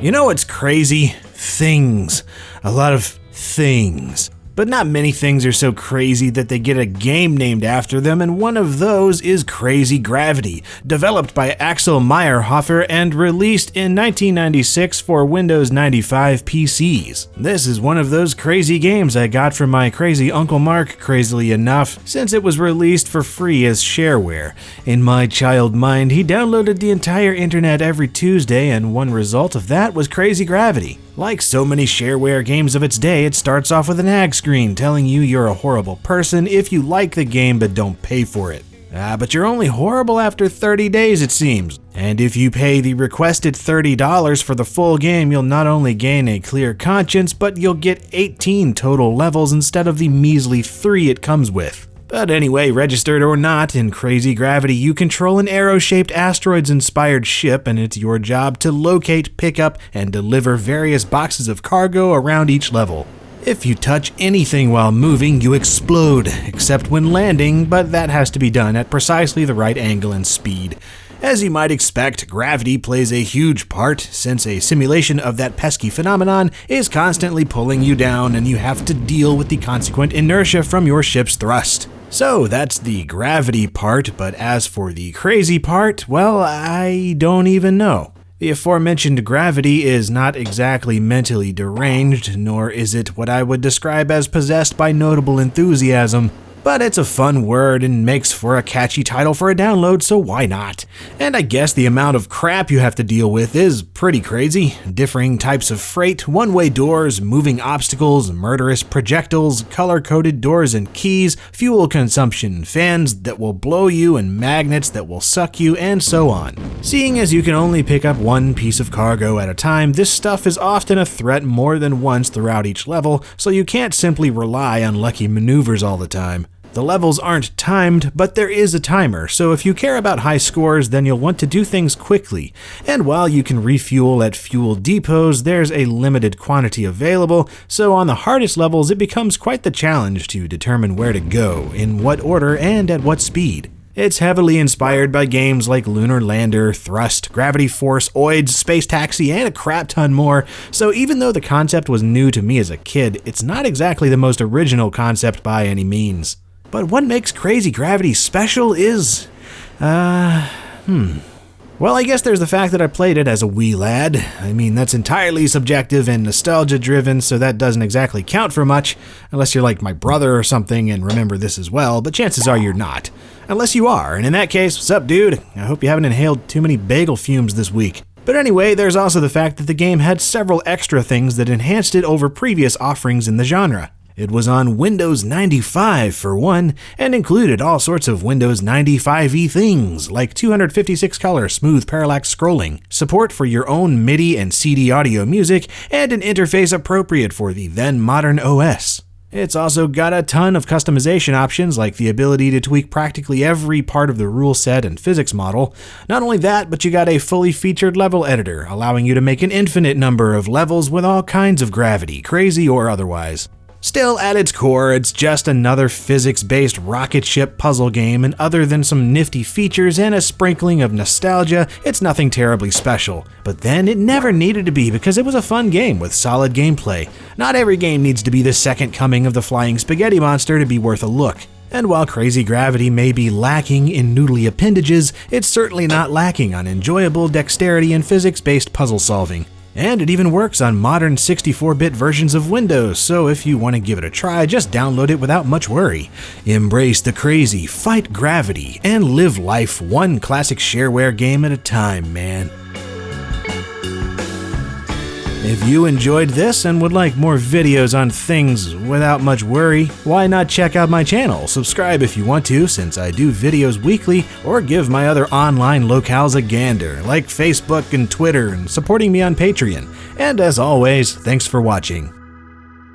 You know what's crazy? Things. A lot of things. But not many things are so crazy that they get a game named after them, and one of those is Crazy Gravity, developed by Axel Meyerhofer and released in 1996 for Windows 95 PCs. This is one of those crazy games I got from my crazy Uncle Mark, crazily enough, since it was released for free as shareware. In my child mind, he downloaded the entire internet every Tuesday, and one result of that was Crazy Gravity. Like so many shareware games of its day, it starts off with an ad screen telling you you're a horrible person if you like the game but don't pay for it. But you're only horrible after 30 days, it seems. And if you pay the requested $30 for the full game, you'll not only gain a clear conscience, but you'll get 18 total levels instead of the measly 3 it comes with. But anyway, registered or not, in Crazy Gravity, you control an arrow-shaped asteroids-inspired ship, and it's your job to locate, pick up, and deliver various boxes of cargo around each level. If you touch anything while moving, you explode, except when landing, but that has to be done at precisely the right angle and speed. As you might expect, gravity plays a huge part, since a simulation of that pesky phenomenon is constantly pulling you down, and you have to deal with the consequent inertia from your ship's thrust. So that's the gravity part, but as for the crazy part, well, I don't even know. The aforementioned gravity is not exactly mentally deranged, nor is it what I would describe as possessed by notable enthusiasm. But it's a fun word and makes for a catchy title for a download, so why not? And I guess the amount of crap you have to deal with is pretty crazy. Differing types of freight, one-way doors, moving obstacles, murderous projectiles, color-coded doors and keys, fuel consumption, fans that will blow you, and magnets that will suck you, and so on. Seeing as you can only pick up one piece of cargo at a time, this stuff is often a threat more than once throughout each level, so you can't simply rely on lucky maneuvers all the time. The levels aren't timed, but there is a timer, so if you care about high scores, then you'll want to do things quickly. And while you can refuel at fuel depots, there's a limited quantity available, so on the hardest levels it becomes quite the challenge to determine where to go, in what order, and at what speed. It's heavily inspired by games like Lunar Lander, Thrust, Gravity Force, Oids, Space Taxi, and a crap ton more, so even though the concept was new to me as a kid, it's not exactly the most original concept by any means. But what makes Crazy Gravity special is, well, I guess there's the fact that I played it as a wee lad. I mean, that's entirely subjective and nostalgia-driven, so that doesn't exactly count for much, unless you're like my brother or something and remember this as well, but chances are you're not. Unless you are, and in that case, what's up, dude? I hope you haven't inhaled too many bagel fumes this week. But anyway, there's also the fact that the game had several extra things that enhanced it over previous offerings in the genre. It was on Windows 95 for one, and included all sorts of Windows 95-y things, like 256-color smooth parallax scrolling, support for your own MIDI and CD audio music, and an interface appropriate for the then modern OS. It's also got a ton of customization options, like the ability to tweak practically every part of the rule set and physics model. Not only that, but you got a fully featured level editor, allowing you to make an infinite number of levels with all kinds of gravity, crazy or otherwise. Still, at its core, it's just another physics-based rocket ship puzzle game, and other than some nifty features and a sprinkling of nostalgia, it's nothing terribly special. But then, it never needed to be because it was a fun game with solid gameplay. Not every game needs to be the second coming of the flying spaghetti monster to be worth a look. And while Crazy Gravity may be lacking in noodly appendages, it's certainly not lacking on enjoyable dexterity and physics-based puzzle solving. And it even works on modern 64-bit versions of Windows, so if you want to give it a try, just download it without much worry. Embrace the crazy, fight gravity, and live life one classic shareware game at a time, man. If you enjoyed this and would like more videos on things without much worry, why not check out my channel? Subscribe if you want to, since I do videos weekly, or give my other online locales a gander, like Facebook and Twitter, and supporting me on Patreon. And as always, thanks for watching.